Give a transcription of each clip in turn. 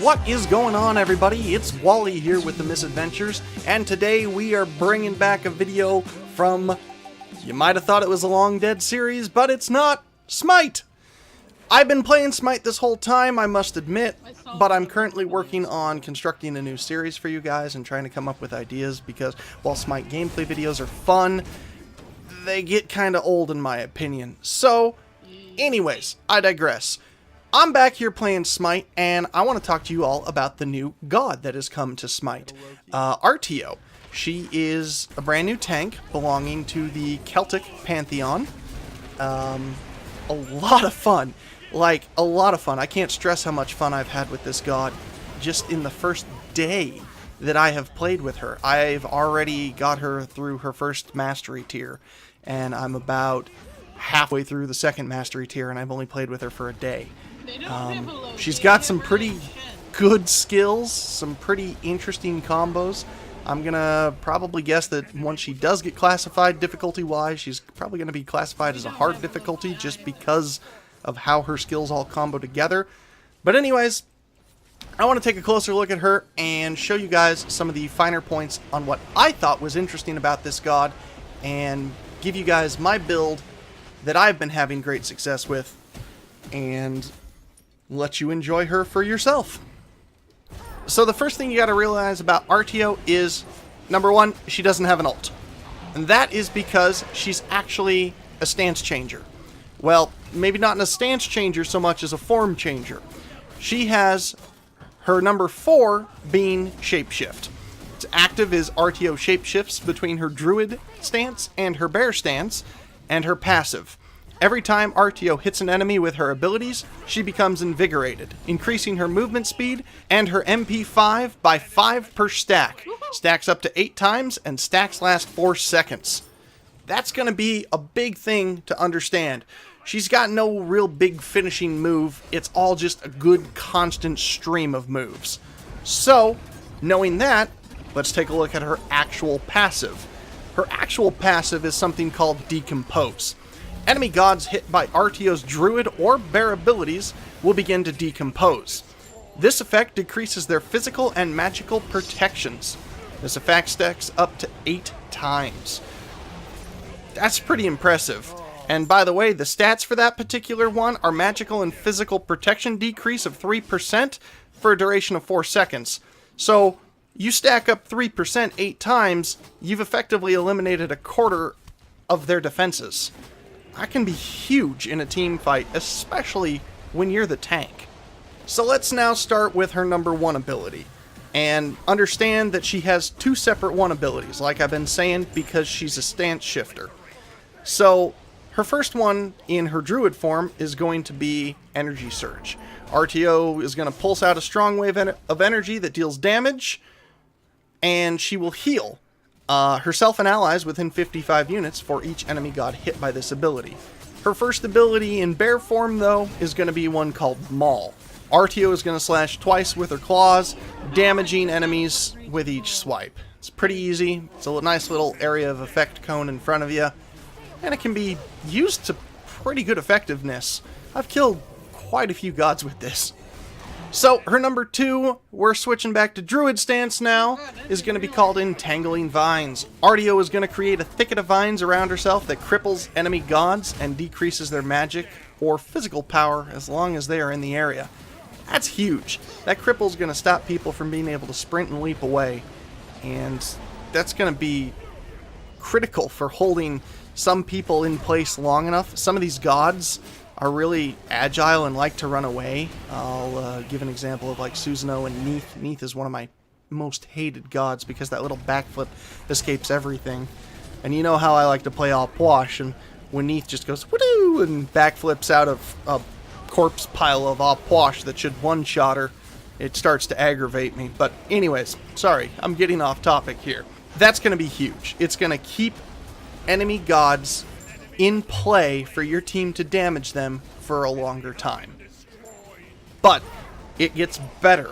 What is going on, everybody? It's Wally here with the Misadventures, and today we are bringing back a video from, you might have thought it was a long dead series, but it's not, Smite! I've been playing Smite this whole time, I must admit, but I'm currently working on constructing a new series for you guys and trying to come up with ideas because while Smite gameplay videos are fun, they get kind of old in my opinion. So, anyways, I digress. I'm back here playing Smite, and I want to talk to you all about the new god that has come to Smite, Artio. She is a brand new tank belonging to the Celtic Pantheon. A lot of fun. Like, a lot of fun. I can't stress how much fun I've had with this god just in the first day that I have played with her. I've already got her through her first mastery tier, and I'm about halfway through the second mastery tier, and I've only played with her for a day. She's got some pretty good skills, some pretty interesting combos. I'm gonna probably guess that once she does get classified difficulty-wise, she's probably gonna be classified as a hard difficulty just because of how her skills all combo together. But anyways, I want to take a closer look at her and show you guys some of the finer points on what I thought was interesting about this god and give you guys my build that I've been having great success with and let you enjoy her for yourself. So the first thing you got to realize about Artio is, number one, she doesn't have an ult. And that is because she's actually a stance changer. Well, maybe not a stance changer so much as a form changer. She has her number 4 being Shapeshift. Its active is Artio shapeshifts between her Druid stance and her Bear stance, and her passive. Every time Artio hits an enemy with her abilities, she becomes invigorated, increasing her movement speed and her MP5 by 5 per stack. Stacks up to 8 times, and stacks last 4 seconds. That's going to be a big thing to understand. She's got no real big finishing move, it's all just a good constant stream of moves. So, knowing that, let's take a look at her actual passive. Her actual passive is something called Decompose. Enemy gods hit by Artio's Druid or Bear abilities will begin to decompose. This effect decreases their physical and magical protections. This effect stacks up to 8 times. That's pretty impressive. And by the way, the stats for that particular one are magical and physical protection decrease of 3% for a duration of 4 seconds. So, you stack up 3% 8 times, you've effectively eliminated a quarter of their defenses. That can be huge in a team fight, especially when you're the tank. So let's now start with her number 1 ability. And understand that she has 2 separate 1 abilities, like I've been saying, because she's a stance shifter. So, her first one in her Druid form is going to be Energy Surge. Artio is going to pulse out a strong wave of energy that deals damage, and she will heal herself and allies within 55 units for each enemy god hit by this ability. Her first ability in Bear form, though, is going to be one called Maul. Artio is going to slash twice with her claws, damaging enemies with each swipe. It's pretty easy. It's a nice little area of effect cone in front of you, and it can be used to pretty good effectiveness. I've killed quite a few gods with this. So, her number 2, we're switching back to Druid stance now, is going to be called Entangling Vines. Artio is going to create a thicket of vines around herself that cripples enemy gods and decreases their magic or physical power as long as they are in the area. That's huge. That cripple is going to stop people from being able to sprint and leap away, and that's going to be critical for holding some people in place long enough. Some of these gods are really agile and like to run away. I'll give an example of like Susanoo and Neith. Neith is one of my most hated gods because that little backflip escapes everything. And you know how I like to play all posh, and when Neith just goes woo and backflips out of a corpse pile of all posh that should one-shot her, it starts to aggravate me. But anyways, sorry, I'm getting off topic here. That's going to be huge. It's going to keep enemy gods in play for your team to damage them for a longer time. But it gets better.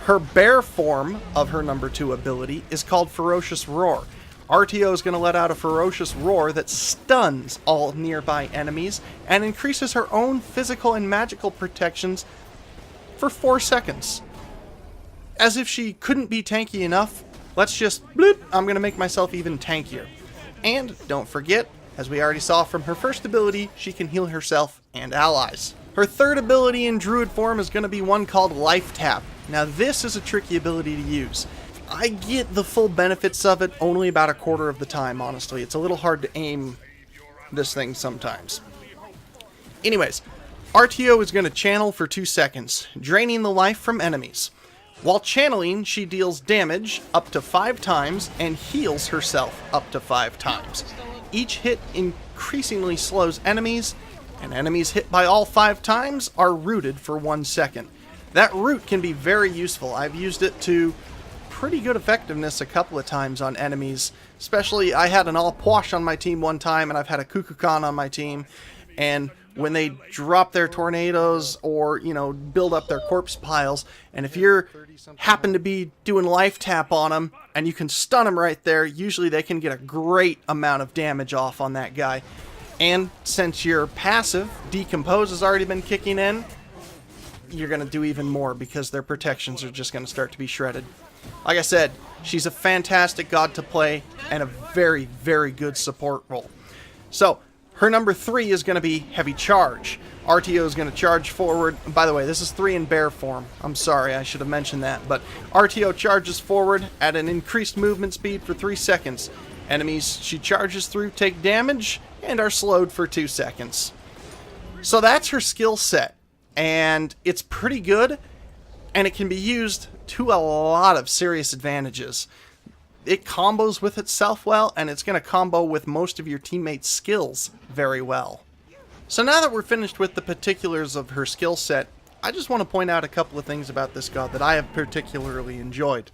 Her Bear form of her number 2 ability is called Ferocious Roar. Artio is going to let out a ferocious roar that stuns all nearby enemies and increases her own physical and magical protections for 4 seconds. as if she couldn't be tanky enough, let's just, bloop, I'm going to make myself even tankier. And don't forget, as we already saw from her first ability, she can heal herself and allies. Her third ability in Druid Form is going to be one called Life Tap. Now this is a tricky ability to use. I get the full benefits of it only about a quarter of the time, honestly. It's a little hard to aim this thing sometimes. Anyways, Artio is going to channel for 2 seconds, draining the life from enemies. While channeling, she deals damage up to 5 times and heals herself up to 5 times. Each hit increasingly slows enemies, and enemies hit by all 5 times are rooted for 1 second. That root can be very useful. I've used it to pretty good effectiveness a couple of times on enemies. Especially, I had an all-Pwash on my team one time, and I've had a Kukulkan on my team, and when they drop their tornadoes or, you know, build up their corpse piles, and if you're happen to be doing life tap on them and you can stun them right there, usually they can get a great amount of damage off on that guy. And since your passive decompose has already been kicking in, you're going to do even more because their protections are just going to start to be shredded. Like I said, she's a fantastic god to play and a very, very good support role. So her number 3 is going to be Heavy Charge. Artio is going to charge forward. By the way, this is 3 in bear form. I'm sorry, I should have mentioned that. But Artio charges forward at an increased movement speed for 3 seconds. Enemies she charges through take damage and are slowed for 2 seconds. So that's her skill set. And it's pretty good. And it can be used to a lot of serious advantages. It combos with itself well, and it's going to combo with most of your teammates' skills very well. So now that we're finished with the particulars of her skill set, I just want to point out a couple of things about this god that I have particularly enjoyed.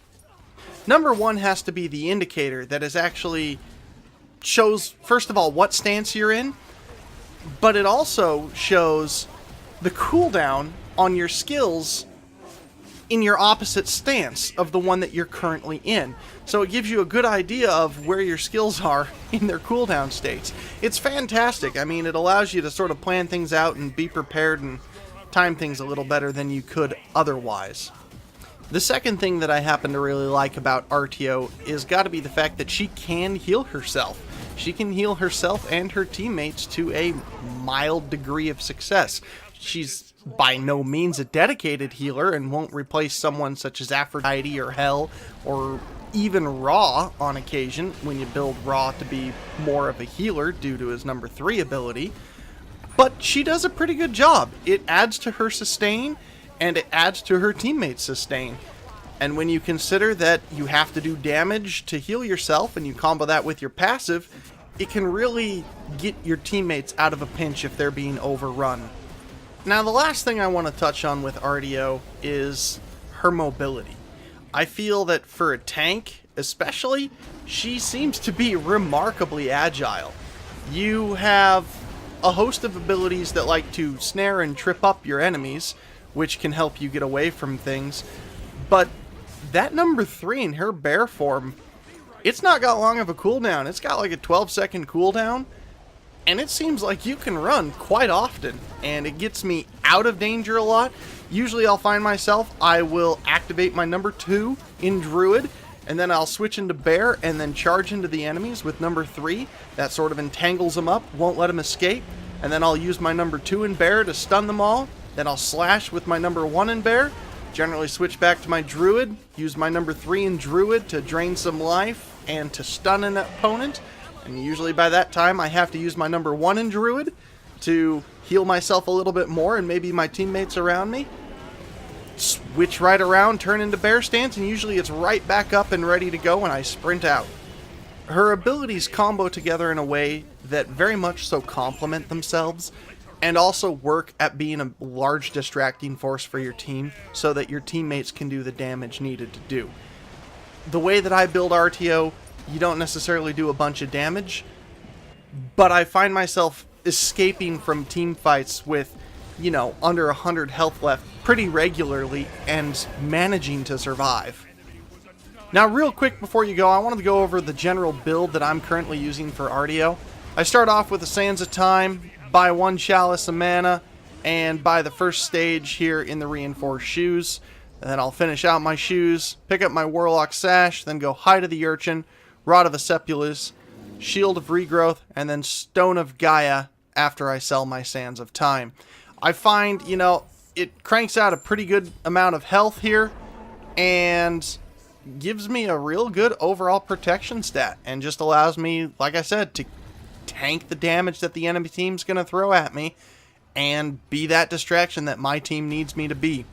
Number 1 has to be the indicator that is actually shows, first of all, what stance you're in, but it also shows the cooldown on your skills in your opposite stance of the one that you're currently in. So it gives you a good idea of where your skills are in their cooldown states. It's fantastic. I mean, it allows you to sort of plan things out and be prepared and time things a little better than you could otherwise. The second thing that I happen to really like about Artio is got to be the fact that she can heal herself. She can heal herself and her teammates to a mild degree of success. She's by no means a dedicated healer and won't replace someone such as Aphrodite or Hell or even Ra on occasion when you build Ra to be more of a healer due to his number 3 ability. But she does a pretty good job. It adds to her sustain and it adds to her teammates' sustain. And when you consider that you have to do damage to heal yourself and you combo that with your passive, it can really get your teammates out of a pinch if they're being overrun. Now, the last thing I want to touch on with Artio is her mobility. I feel that for a tank, especially, she seems to be remarkably agile. You have a host of abilities that like to snare and trip up your enemies, which can help you get away from things, but that number 3 in her bear form, it's not got long of a cooldown. It's got like a 12-second cooldown. And it seems like you can run quite often, and it gets me out of danger a lot. Usually I'll find myself, I will activate my number 2 in Druid, and then I'll switch into Bear, and then charge into the enemies with number 3. That sort of entangles them up, won't let them escape. And then I'll use my number 2 in Bear to stun them all. Then I'll slash with my number 1 in Bear. Generally switch back to my Druid, use my number 3 in Druid to drain some life and to stun an opponent. And usually by that time I have to use my number 1 in Druid to heal myself a little bit more and maybe my teammates around me. Switch right around, turn into bear stance, and usually it's right back up and ready to go when I sprint out. Her abilities combo together in a way that very much so complement themselves and also work at being a large distracting force for your team so that your teammates can do the damage needed to do. The way that I build Artio, you don't necessarily do a bunch of damage, but I find myself escaping from team fights with, you know, under 100 health left pretty regularly and managing to survive. Now, real quick before you go, I wanted to go over the general build that I'm currently using for Artio. I start off with a Sands of Time, buy 1 Chalice of Mana, and buy the first stage here in the Reinforced Shoes. and then I'll finish out my shoes, pick up my Warlock Sash, then go Hide of the Urchin, Rod of Acepulus, Shield of Regrowth, and then Stone of Gaia after I sell my Sands of Time. I find, you know, it cranks out a pretty good amount of health here, and gives me a real good overall protection stat, and just allows me, like I said, to tank the damage that the enemy team's going to throw at me, and be that distraction that my team needs me to be.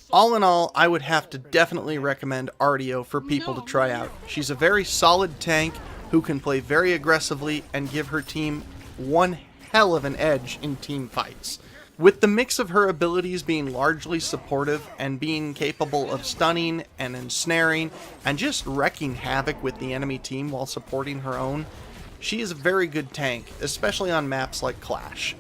All in all, I would have to definitely recommend Artio for people to try out. She's a very solid tank who can play very aggressively and give her team one hell of an edge in team fights. With the mix of her abilities being largely supportive and being capable of stunning and ensnaring and just wrecking havoc with the enemy team while supporting her own, she is a very good tank, especially on maps like Clash.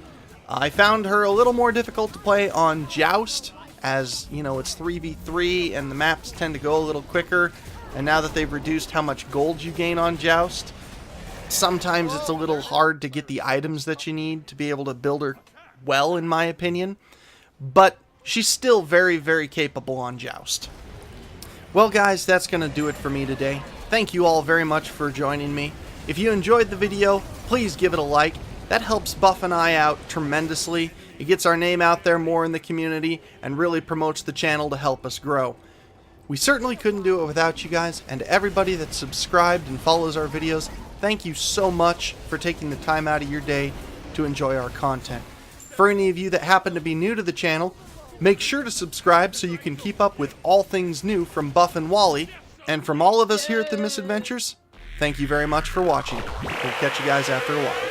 I found her a little more difficult to play on Joust, as, you know, it's 3v3 and the maps tend to go a little quicker, and now that they've reduced how much gold you gain on Joust, sometimes it's a little hard to get the items that you need to be able to build her well, in my opinion, but she's still very, very capable on Joust. Well guys, that's going to do it for me today. Thank you all very much for joining me. If you enjoyed the video, please give it a like. That helps Buff and I out tremendously. It gets our name out there more in the community and really promotes the channel to help us grow. We certainly couldn't do it without you guys, and to everybody that's subscribed and follows our videos, thank you so much for taking the time out of your day to enjoy our content. For any of you that happen to be new to the channel, make sure to subscribe so you can keep up with all things new from Buff and Wally. And from all of us here at the Misadventures, thank you very much for watching. We'll catch you guys after a while.